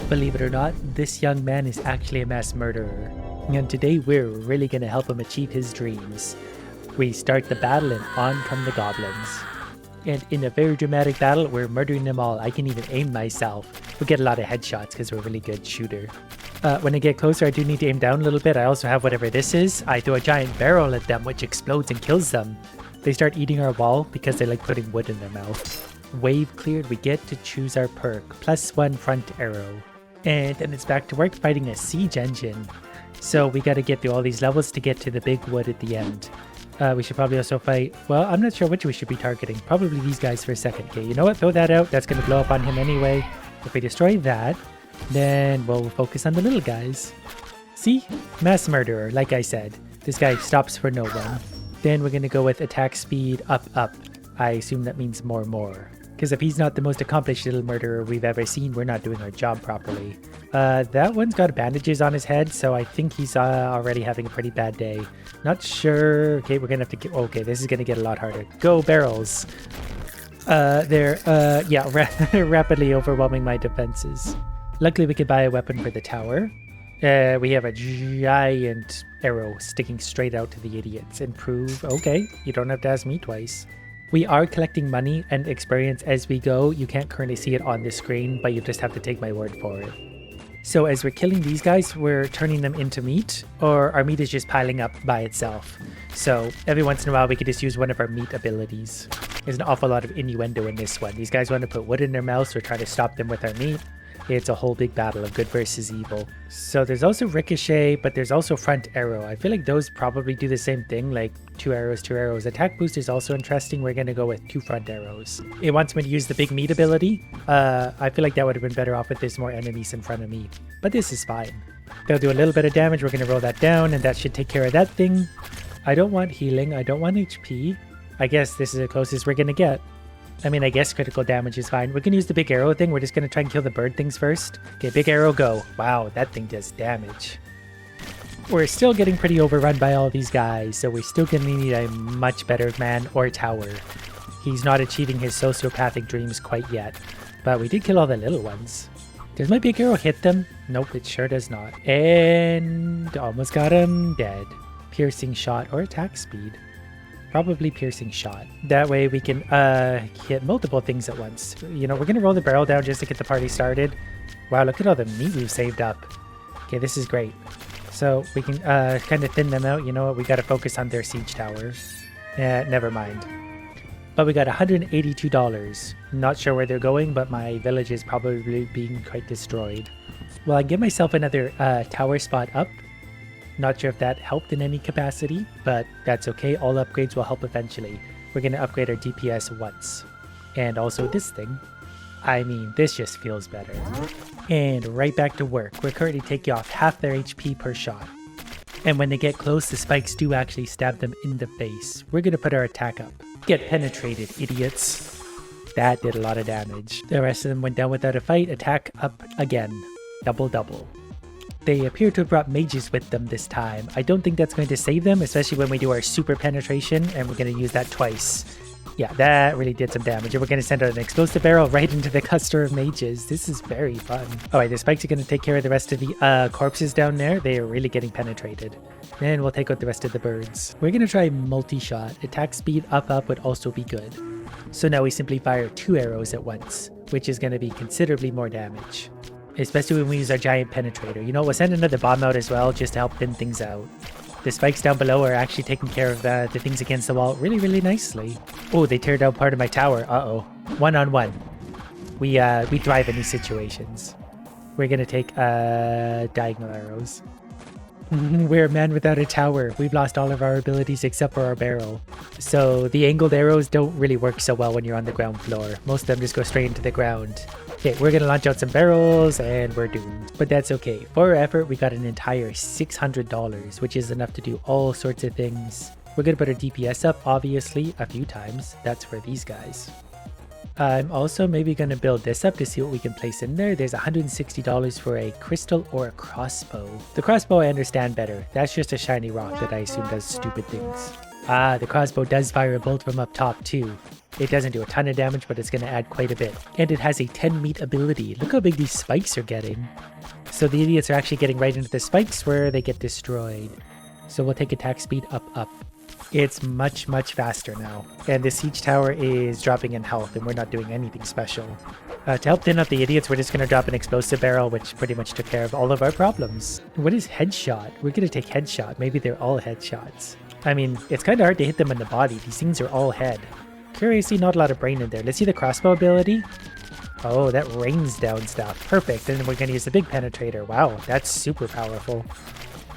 Believe it or not, this young man is actually a mass murderer. And today we're really going to help him achieve his dreams. We start the battle and on come the goblins. And in a very dramatic battle, we're murdering them all. I can even aim myself. We get a lot of headshots because we're a really good shooter. When I get closer, I do need to aim down a little bit. I also have whatever this is. I throw a giant barrel at them, which explodes and kills them. They start eating our wall because they like putting wood in their mouth. Wave cleared, we get to choose our perk. +1 front arrow. And then it's back to work fighting a siege engine. So we got to get through all these levels to get to the big wood at the end. We should probably also fight, well, I'm not sure which we should be targeting. Probably these guys for a second. Okay, you know what? Throw that out. That's going to blow up on him anyway. If we destroy that, then we'll focus on the little guys. See? Mass murderer, like I said. This guy stops for no one. Then we're going to go with attack speed up. I assume that means more. Because if he's not the most accomplished little murderer we've ever seen, we're not doing our job properly. That one's got bandages on his head, so I think he's already having a pretty bad day. Not sure. Okay, we're going to have to get... Okay, this is going to get a lot harder. Go, barrels! They're rapidly overwhelming my defenses. Luckily, we could buy a weapon for the tower. We have a giant arrow sticking straight out to the idiots. Improve. Okay, you don't have to ask me twice. We are collecting money and experience as we go. You can't currently see it on the screen, but you just have to take my word for it. So as we're killing these guys, we're turning them into meat, or our meat is just piling up by itself. So every once in a while, we could just use one of our meat abilities. There's an awful lot of innuendo in this one. These guys want to put wood in their mouths. We're trying to stop them with our meat. It's a whole big battle of good versus evil. So there's also ricochet, but there's also front arrow. I feel like those probably do the same thing, like 2 arrows. Attack boost is also interesting. We're going to go with 2 front arrows. It wants me to use the big meat ability. I feel like that would have been better off if there's more enemies in front of me, but this is fine. They'll do a little bit of damage. We're going to roll that down, and that should take care of that thing. I don't want healing. I don't want HP. I guess this is the closest we're going to get. I mean, I guess critical damage is fine. We're going to use the big arrow thing. We're just going to try and kill the bird things first. Okay, big arrow, go. Wow, that thing does damage. We're still getting pretty overrun by all these guys, so we're still going to need a much better man or tower. He's not achieving his sociopathic dreams quite yet, but we did kill all the little ones. Does my big arrow hit them? Nope, it sure does not. And almost got him dead. Piercing shot or attack speed. Probably piercing shot. That way we can hit multiple things at once. You know, we're going to roll the barrel down just to get the party started. Wow, look at all the meat we've saved up. Okay, this is great. So we can kind of thin them out. You know what? We got to focus on their siege tower. Never mind. But we got $182. Not sure where they're going, but my village is probably being quite destroyed. Well, I give myself another tower spot up. Not sure if that helped in any capacity, but that's okay. All upgrades will help eventually. We're going to upgrade our DPS once. And also this thing. I mean, this just feels better. And right back to work. We're currently taking off half their HP per shot. And when they get close, the spikes do actually stab them in the face. We're going to put our attack up. Get penetrated, idiots. That did a lot of damage. The rest of them went down without a fight. Attack up again. Double. They appear to have brought mages with them this time. I don't think that's going to save them, especially when we do our super penetration, and we're going to use that twice. Yeah, that really did some damage. And we're going to send out an explosive barrel right into the cluster of mages. This is very fun. Alright, the spikes are going to take care of the rest of the corpses down there. They are really getting penetrated. And we'll take out the rest of the birds. We're going to try multi-shot. Attack speed up would also be good. So now we simply fire 2 arrows at once, which is going to be considerably more damage. Especially when we use our giant penetrator. You know, we'll send another bomb out as well, just to help thin things out. The spikes down below are actually taking care of the things against the wall really nicely. Oh, they tear down part of my tower. Uh-oh. 1-on-1. We thrive in these situations. We're gonna take diagonal arrows. We're a man without a tower. We've lost all of our abilities except for our barrel. So the angled arrows don't really work so well when you're on the ground floor. Most of them just go straight into the ground. Okay, we're gonna launch out some barrels and we're doomed. But that's okay. For our effort, we got an entire $600, which is enough to do all sorts of things. We're gonna put our DPS up, obviously, a few times. That's for these guys. I'm also maybe going to build this up to see what we can place in there. There's $160 for a crystal or a crossbow. The crossbow I understand better. That's just a shiny rock that I assume does stupid things. Ah, the crossbow does fire a bolt from up top too. It doesn't do a ton of damage, but it's going to add quite a bit. And it has a 10 meat ability. Look how big these spikes are getting. So the idiots are actually getting right into the spikes where they get destroyed. So we'll take attack speed up. It's much, much faster now. And the siege tower is dropping in health, and we're not doing anything special. To help thin out the idiots, we're just going to drop an explosive barrel, which pretty much took care of all of our problems. What is headshot? We're going to take headshot. Maybe they're all headshots. I mean, it's kind of hard to hit them in the body. These things are all head. Curiously, not a lot of brain in there. Let's see the crossbow ability. Oh, that rains down stuff. Perfect. And then we're going to use the big penetrator. Wow, that's super powerful.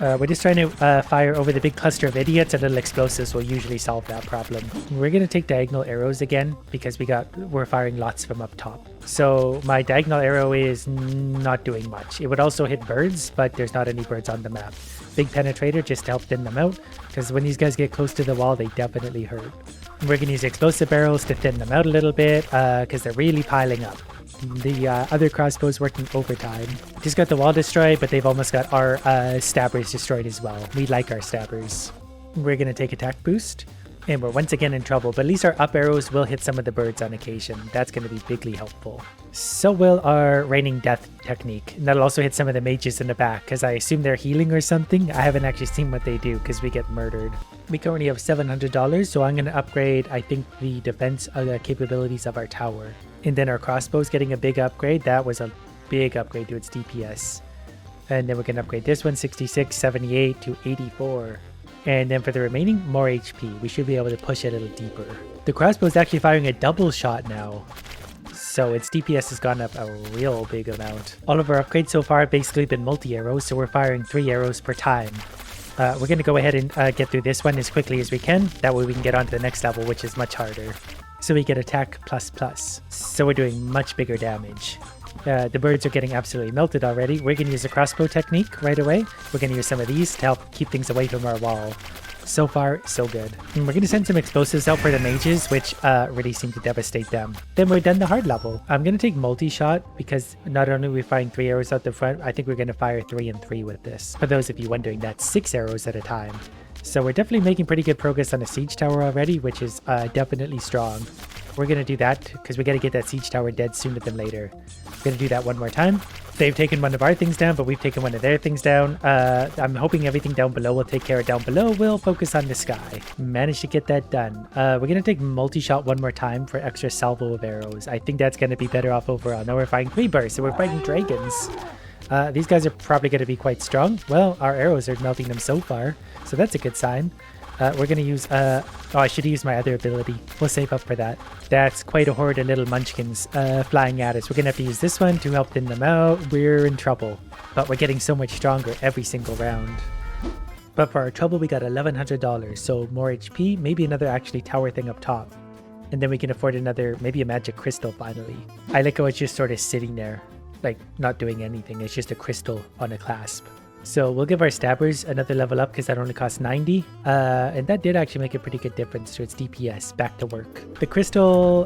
We're just trying to fire over the big cluster of idiots, and little explosives will usually solve that problem. We're going to take diagonal arrows again because we're firing lots from up top. So my diagonal arrow is not doing much. It would also hit birds, but there's not any birds on the map. Big penetrator just to help thin them out, because when these guys get close to the wall, they definitely hurt. We're going to use explosive barrels to thin them out a little bit because they're really piling up. The other crossbows working overtime. Just got the wall destroyed, but they've almost got our stabbers destroyed as well. We like our stabbers. We're going to take attack boost, and we're once again in trouble, but at least our up arrows will hit some of the birds on occasion. That's going to be bigly helpful. So will our raining death technique, and that'll also hit some of the mages in the back, because I assume they're healing or something. I haven't actually seen what they do, because we get murdered. We currently have $700, so I'm going to upgrade, I think, the defense capabilities of our tower. And then our crossbow's getting a big upgrade. That was a big upgrade to its DPS. And then we can upgrade this one, 66, 78 to 84. And then for the remaining, more HP. We should be able to push it a little deeper. The crossbow's actually firing a double shot now. So its DPS has gone up a real big amount. All of our upgrades so far have basically been multi-arrows, so we're firing 3 arrows per time. We're going to go ahead and get through this one as quickly as we can. That way we can get on to the next level, which is much harder. So we get attack ++. So we're doing much bigger damage. The birds are getting absolutely melted already. We're going to use a crossbow technique right away. We're going to use some of these to help keep things away from our wall. So far, so good. And we're going to send some explosives out for the mages, which really seem to devastate them. Then we're done the hard level. I'm going to take multi-shot because not only are we firing 3 arrows out the front, I think we're going to fire 3 and 3 with this. For those of you wondering, that's 6 arrows at a time. So we're definitely making pretty good progress on the siege tower already, which is definitely strong. We're going to do that because we got to get that siege tower dead sooner than later. We're going to do that one more time. They've taken one of our things down, but we've taken one of their things down. I'm hoping everything down below will take care of down below. We'll focus on the sky. Managed to get that done. We're going to take multi-shot one more time for extra salvo of arrows. I think that's going to be better off overall. Now we're fighting 3 bursts, so we're fighting dragons. These guys are probably going to be quite strong. Well, our arrows are melting them so far, so that's a good sign. We're going to use... oh, I should use my other ability. We'll save up for that. That's quite a horde of little munchkins flying at us. We're going to have to use this one to help thin them out. We're in trouble, but we're getting so much stronger every single round. But for our trouble, we got $1,100, so more HP, maybe another actually tower thing up top. And then we can afford another, maybe a magic crystal finally. I like how it's just sort of sitting there, like not doing anything. It's just a crystal on a clasp. So we'll give our stabbers another level up because that only costs 90. And that did actually make a pretty good difference to its DPS. Back to work. The crystal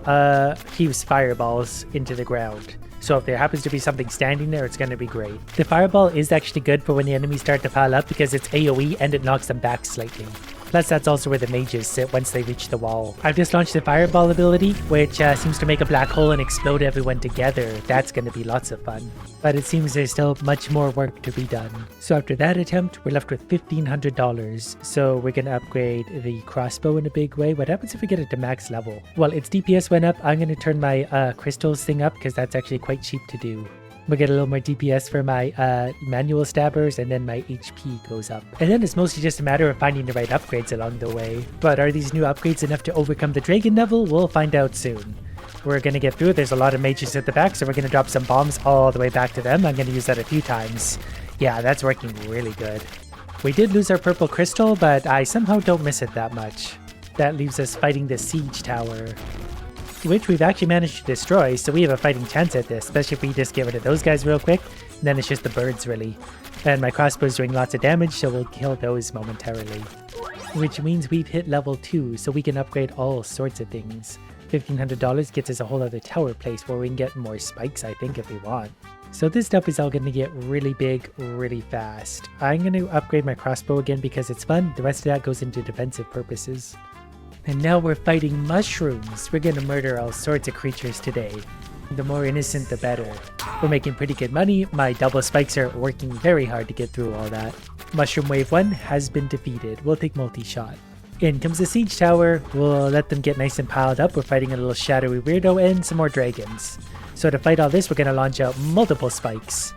heaves fireballs into the ground. So if there happens to be something standing there, it's going to be great. The fireball is actually good for when the enemies start to pile up because it's AoE and it knocks them back slightly. Plus, that's also where the mages sit once they reach the wall. I've just launched the fireball ability, which seems to make a black hole and explode everyone together. That's going to be lots of fun. But it seems there's still much more work to be done. So after that attempt, we're left with $1,500. So we're going to upgrade the crossbow in a big way. What happens if we get it to max level? Well, its DPS went up. I'm going to turn my crystals thing up because that's actually quite cheap to do. We'll get a little more DPS for my manual stabbers, and then my HP goes up. And then it's mostly just a matter of finding the right upgrades along the way. But are these new upgrades enough to overcome the dragon level? We'll find out soon. We're going to get through it. There's a lot of mages at the back, so we're going to drop some bombs all the way back to them. I'm going to use that a few times. Yeah, that's working really good. We did lose our purple crystal, but I somehow don't miss it that much. That leaves us fighting the siege tower, which we've actually managed to destroy, so we have a fighting chance at this, especially if we just get rid of those guys real quick. And then it's just the birds, really. And my crossbow's doing lots of damage, so we'll kill those momentarily. Which means we've hit level 2, so we can upgrade all sorts of things. $1,500 gets us a whole other tower place where we can get more spikes, I think, if we want. So this stuff is all going to get really big, really fast. I'm going to upgrade my crossbow again because it's fun. The rest of that goes into defensive purposes. And now we're fighting mushrooms. We're gonna murder all sorts of creatures today. The more innocent, the better. We're making pretty good money. My double spikes are working very hard to get through all that. Mushroom wave 1 has been defeated. We'll take multi-shot. In comes the siege tower. We'll let them get nice and piled up. We're fighting a little shadowy weirdo and some more dragons. So to fight all this, we're gonna launch out multiple spikes.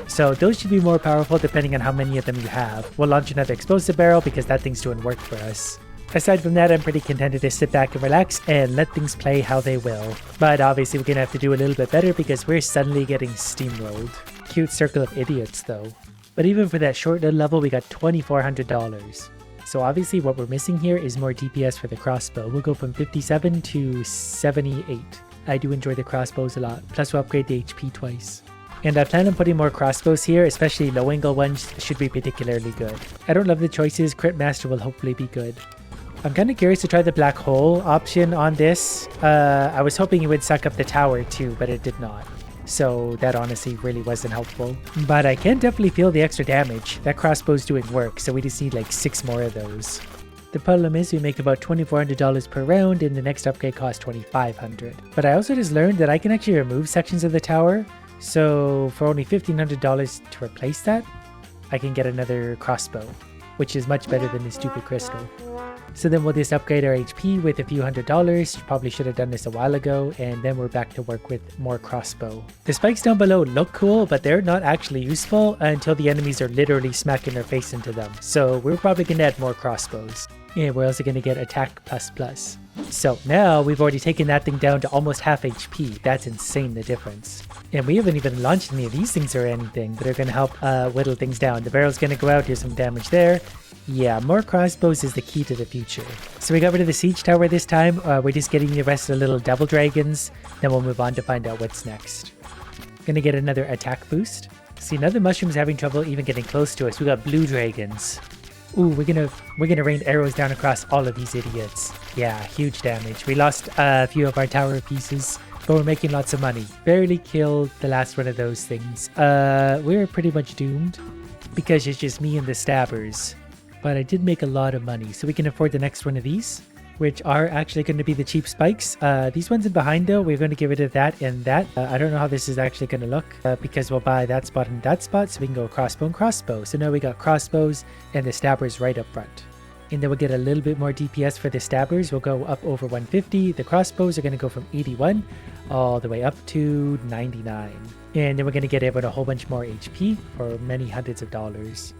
So those should be more powerful depending on how many of them you have. We'll launch another explosive barrel because that thing's doing work for us. Aside from that, I'm pretty contented to sit back and relax and let things play how they will. But obviously we're gonna have to do a little bit better because we're suddenly getting steamrolled. Cute circle of idiots though. But even for that short little level, we got $2,400. So obviously what we're missing here is more DPS for the crossbow. We'll go from 57 to 78. I do enjoy the crossbows a lot, plus we'll upgrade the HP twice. And I plan on putting more crossbows here, especially low angle ones should be particularly good. I don't love the choices, Crit Master will hopefully be good. I'm kind of curious to try the black hole option on this. I was hoping it would suck up the tower too, but it did not. So that honestly really wasn't helpful. But I can definitely feel the extra damage. That crossbow's doing work, so we just need like 6 more of those. The problem is we make about $2,400 per round and the next upgrade costs $2,500. But I also just learned that I can actually remove sections of the tower. So for only $1,500 to replace that, I can get another crossbow, which is much better than the stupid crystal. So then we'll just upgrade our HP with a few $100s, probably should have done this a while ago, and then we're back to work with more crossbow. The spikes down below look cool, but they're not actually useful until the enemies are literally smacking their face into them. So we're probably going to add more crossbows. And we're also going to get attack plus. So now we've already taken that thing down to almost half HP. That's insane, the difference. And we haven't even launched any of these things or anything that are going to help whittle things down. The barrel's going to go out, do some damage there. Yeah, more crossbows is the key to the future. So we got rid of the siege tower this time. We're just getting the rest of the little devil dragons. Then we'll move on to find out what's next. Gonna get another attack boost. See, another mushroom's having trouble even getting close to us. We got blue dragons. Ooh, we're gonna rain arrows down across all of these idiots. Yeah, huge damage. We lost a few of our tower pieces, but we're making lots of money. Barely killed the last one of those things. We're pretty much doomed because it's just me and the stabbers. But I did make a lot of money, so we can afford the next one of these, which are actually going to be the cheap spikes. These ones in behind though, we're going to get rid of that and that. I don't know how this is actually going to look because we'll buy that spot and that spot, so we can go crossbow and crossbow. So now we got crossbows and the stabbers right up front. And then we'll get a little bit more DPS for the stabbers. We'll go up over 150. The crossbows are going to go from 81 all the way up to 99. And then we're going to get everyone a whole bunch more HP for many hundreds of dollars.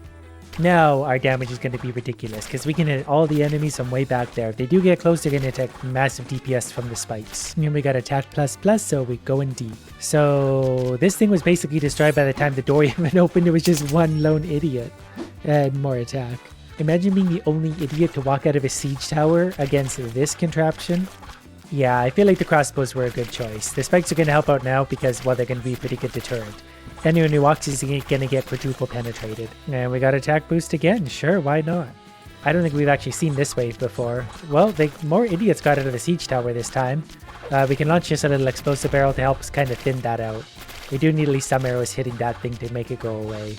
Now our damage is going to be ridiculous because we can hit all the enemies from way back there. If they do get close, they're going to take massive DPS from the spikes. And we got attack plus, so we go in deep. So this thing was basically destroyed by the time the door even opened. It was just one lone idiot and more attack. Imagine being the only idiot to walk out of a siege tower against this contraption. Yeah, I feel like the crossbows were a good choice. The spikes are going to help out now because, well, they're going to be a pretty good deterrent. Anyone who walks is going to get quadruple penetrated. And we got attack boost again. Sure, why not? I don't think we've actually seen this wave before. Well, more idiots got out of the siege tower this time. We can launch just a little explosive barrel to help us kind of thin that out. We do need at least some arrows hitting that thing to make it go away.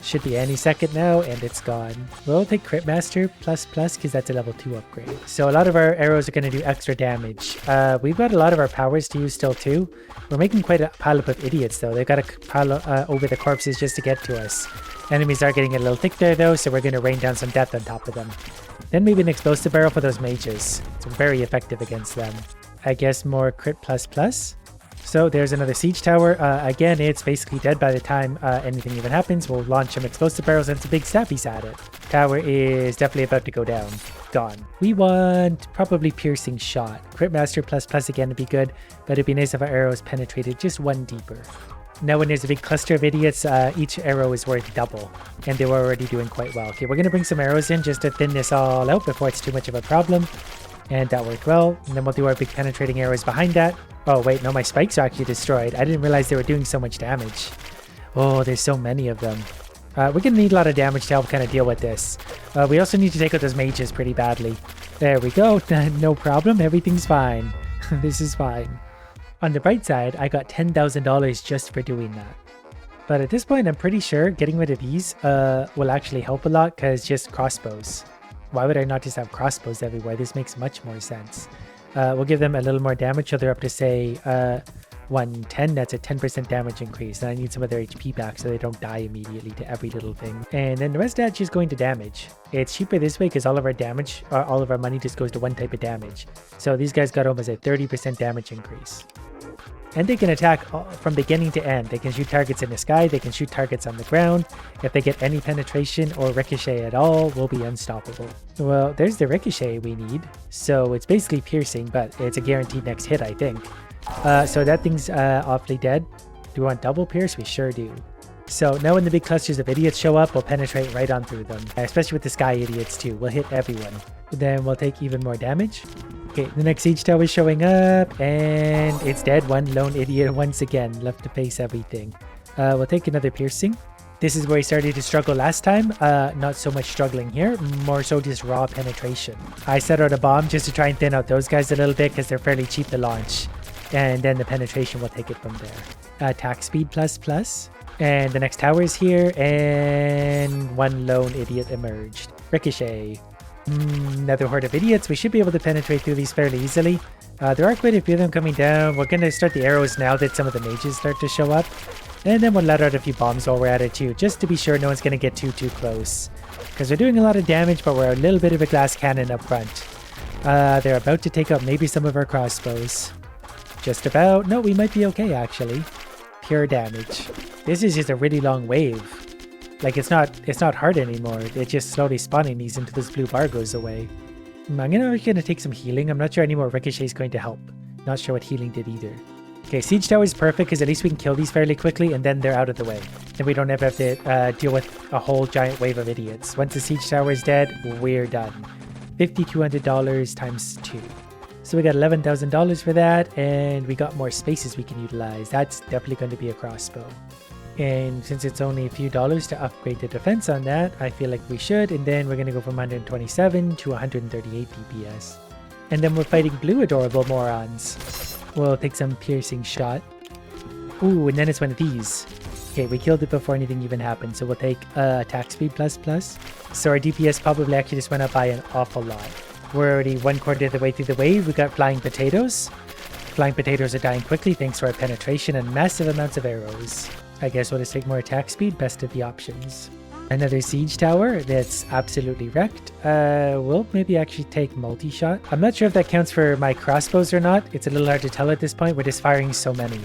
Should be any second now, and it's gone. We'll take Crit Master plus because that's a level 2 upgrade. So a lot of our arrows are going to do extra damage. We've got a lot of our powers to use still too. We're making quite a pileup of idiots though. They've got to pile over the corpses just to get to us. Enemies are getting a little thick there though, so we're going to rain down some death on top of them. Then maybe an explosive barrel for those mages. It's very effective against them. I guess more Crit plus. So there's another siege tower. Again, it's basically dead by the time anything even happens. We'll launch some explosive barrels and some big staffies at it. Tower is definitely about to go down. Gone. We want probably piercing shot. Crit Master plus again would be good, but it'd be nice if our arrows penetrated just one deeper. Now when there's a big cluster of idiots, each arrow is worth double, and they were already doing quite well. Okay, we're going to bring some arrows in just to thin this all out before it's too much of a problem. And that worked well. And then we'll do our big penetrating arrows behind that. Oh, wait, no, my spikes are actually destroyed. I didn't realize they were doing so much damage. Oh, there's so many of them. We're going to need a lot of damage to help kind of deal with this. We also need to take out those mages pretty badly. There we go. No problem. Everything's fine. This is fine. On the bright side, I got $10,000 just for doing that. But at this point, I'm pretty sure getting rid of these will actually help a lot because just crossbows. Why would I not just have crossbows everywhere? This makes much more sense. We'll give them a little more damage, so they're up to, say, 110. That's a 10% damage increase. And I need some of their HP back so they don't die immediately to every little thing. And then the rest of that's just going to damage. It's cheaper this way because all of our damage, or all of our money just goes to one type of damage. So these guys got almost a 30% damage increase. And they can attack from beginning to end. They can shoot targets in the sky, they can shoot targets on the ground. If they get any penetration or ricochet at all, we'll be unstoppable. Well, there's the ricochet we need. So it's basically piercing, but it's a guaranteed next hit, I think. So that thing's awfully dead. Do we want double pierce? We sure do. So now when the big clusters of idiots show up, we'll penetrate right on through them. Especially with the sky idiots too. We'll hit everyone. Then we'll take even more damage. Okay, the next siege tower is showing up, and it's dead. One lone idiot once again, left to face everything. We'll take another piercing. This is where he started to struggle last time. Not so much struggling here, more so just raw penetration. I set out a bomb just to try and thin out those guys a little bit because they're fairly cheap to launch. And then the penetration will take it from there. Attack speed ++. And the next tower is here, and one lone idiot emerged. Ricochet. Another horde of idiots. We should be able to penetrate through these fairly easily. There are quite a few of them coming down. We're going to start the arrows now that some of the mages start to show up. And then we'll let out a few bombs while we're at it too, just to be sure no one's going to get too close. Because we're doing a lot of damage, but we're a little bit of a glass cannon up front. They're about to take out maybe some of our crossbows. Just about. No, we might be okay actually. Pure damage. This is just a really long wave. Like it's not hard anymore. It's just slowly spawning these until this blue bar goes away. I'm gonna take some healing. I'm not sure any more ricochet is going to help. Not sure what healing did either. Okay, siege tower is perfect because at least we can kill these fairly quickly and then they're out of the way. Then we don't ever have to deal with a whole giant wave of idiots. Once the siege tower is dead, we're done. $5,200 times 2. So we got $11,000 for that, and we got more spaces we can utilize. That's definitely going to be a crossbow. And since it's only a few dollars to upgrade the defense on that, I feel like we should. And then we're going to go from 127 to 138 DPS. And then we're fighting blue adorable morons. We'll take some piercing shot. Ooh, and then it's one of these. Okay, we killed it before anything even happened. So we'll take attack speed ++. So our DPS probably actually just went up by an awful lot. We're already 1/4 of the way through the wave. We got flying potatoes. Flying potatoes are dying quickly thanks to our penetration and massive amounts of arrows. I guess we'll just take more attack speed, best of the options. Another siege tower that's absolutely wrecked. We'll maybe actually take multi-shot. I'm not sure if that counts for my crossbows or not. It's a little hard to tell at this point. We're just firing so many.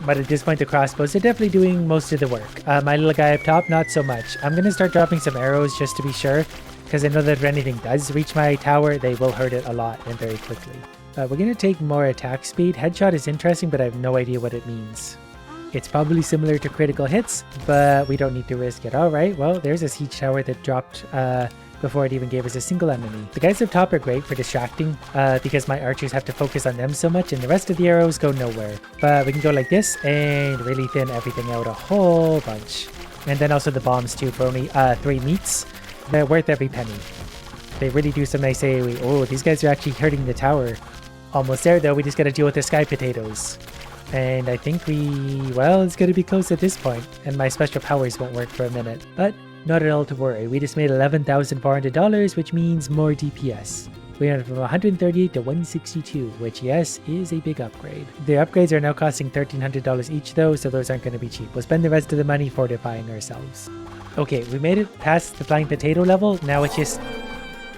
But at this point, the crossbows are definitely doing most of the work. My little guy up top, not so much. I'm going to start dropping some arrows just to be sure, because I know that if anything does reach my tower, they will hurt it a lot and very quickly. We're going to take more attack speed. Headshot is interesting, but I have no idea what it means. It's probably similar to critical hits, but we don't need to risk it. Alright, well, there's a siege tower that dropped before it even gave us a single enemy. The guys up top are great for distracting, because my archers have to focus on them so much, and the rest of the arrows go nowhere. But we can go like this and really thin everything out a whole bunch. And then also the bombs too, for only 3 meats. They're worth every penny. They really do some nice AoE. Oh, these guys are actually hurting the tower. Almost there though, we just gotta deal with the sky potatoes. And I think well, it's gonna be close at this point, and my special powers won't work for a minute. But not at all to worry, we just made $11,400, which means more DPS. We went from 138 to 162, which yes, is a big upgrade. The upgrades are now costing $1,300 each though, so those aren't gonna be cheap. We'll spend the rest of the money fortifying ourselves. Okay, we made it past the flying potato level, now it's just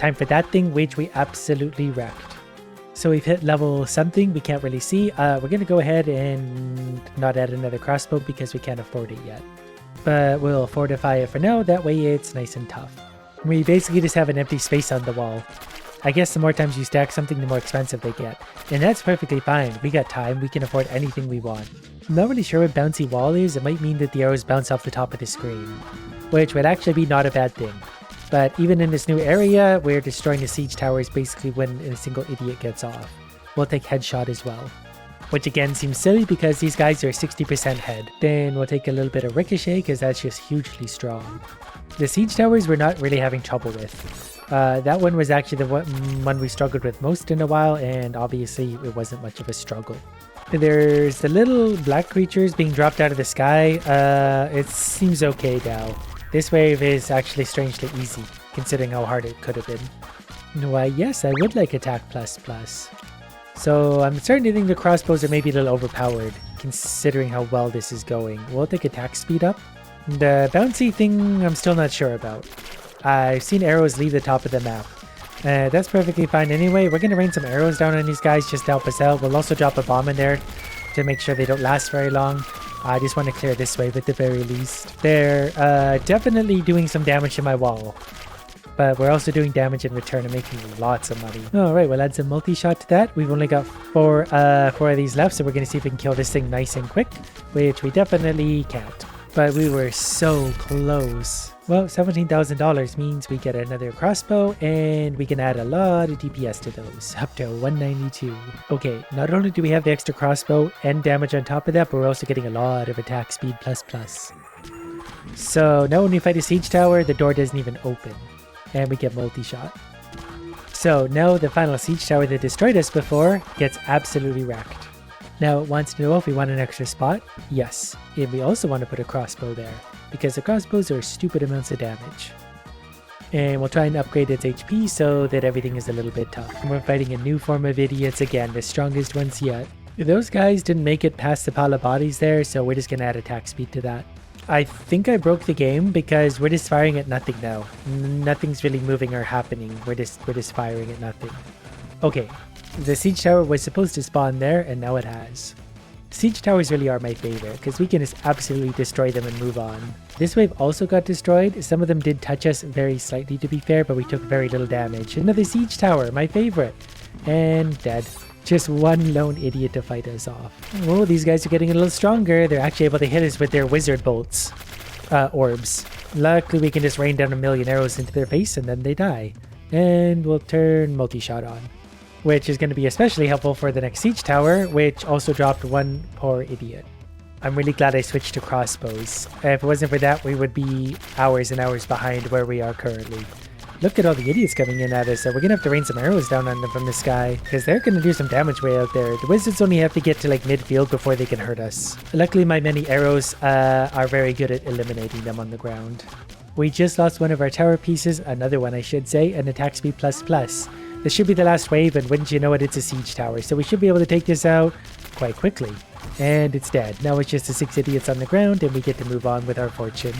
time for that thing which we absolutely wrecked. So we've hit level something, we can't really see. We're going to go ahead and not add another crossbow because we can't afford it yet. But we'll fortify it for now, that way it's nice and tough. We basically just have an empty space on the wall. I guess the more times you stack something, the more expensive they get. And that's perfectly fine, we got time, we can afford anything we want. I'm not really sure what bouncy wall is, it might mean that the arrows bounce off the top of the screen. Which would actually be not a bad thing. But even in this new area, we're destroying the siege towers basically when a single idiot gets off. We'll take headshot as well. Which again seems silly because these guys are 60% head. Then we'll take a little bit of ricochet because that's just hugely strong. The siege towers we're not really having trouble with. That one was actually the one we struggled with most in a while, and obviously it wasn't much of a struggle. There's the little black creatures being dropped out of the sky. It seems okay now. This wave is actually strangely easy, considering how hard it could have been. Why, yes, I would like attack plus plus. So I'm starting to think the crossbows are maybe a little overpowered, considering how well this is going. We'll take attack speed up. The bouncy thing, I'm still not sure about. I've seen arrows leave the top of the map. That's perfectly fine anyway. We're going to rain some arrows down on these guys just to help us out. We'll also drop a bomb in there to make sure they don't last very long. I just want to clear this wave at the very least. They're definitely doing some damage to my wall. But we're also doing damage in return and making lots of money. Alright, we'll add some multi-shot to that. We've only got four of these left, so we're going to see if we can kill this thing nice and quick, which we definitely can't. But we were so close. Well, $17,000 means we get another crossbow, and we can add a lot of DPS to those, up to 192. Okay, not only do we have the extra crossbow and damage on top of that, but we're also getting a lot of attack speed plus plus. So now when we fight a siege tower, the door doesn't even open. And we get multi-shot. So now the final siege tower that destroyed us before gets absolutely wrecked. Now it wants to know if we want an extra spot. Yes, and we also want to put a crossbow there, because the crossbows are stupid amounts of damage. And we'll try and upgrade its HP so that everything is a little bit tough. And we're fighting a new form of idiots again, the strongest ones yet. Those guys didn't make it past the pile of bodies there, so we're just going to add attack speed to that. I think I broke the game because we're just firing at nothing now. Nothing's really moving or happening. We're just firing at nothing. Okay, the siege tower was supposed to spawn there, and now it has. Siege towers really are my favorite because we can just absolutely destroy them and move on. This wave also got destroyed. Some of them did touch us very slightly, to be fair, but we took very little damage. Another siege tower, my favorite. And dead. Just one lone idiot to fight us off. Oh, these guys are getting a little stronger. They're actually able to hit us with their wizard bolts. Orbs. Luckily, we can just rain down a million arrows into their face and then they die. And we'll turn multi-shot on, which is going to be especially helpful for the next siege tower, which also dropped one poor idiot. I'm really glad I switched to crossbows. If it wasn't for that, we would be hours and hours behind where we are currently. Look at all the idiots coming in at us, so we're going to have to rain some arrows down on them from the sky, because they're going to do some damage way out there. The wizards only have to get to like midfield before they can hurt us. Luckily, my many arrows are very good at eliminating them on the ground. We just lost one of our tower pieces, another one I should say, an attack speed plus plus. This should be the last wave, and wouldn't you know it, it's a siege tower, so we should be able to take this out quite quickly. And it's dead. Now it's just the 6 idiots on the ground, and we get to move on with our fortune.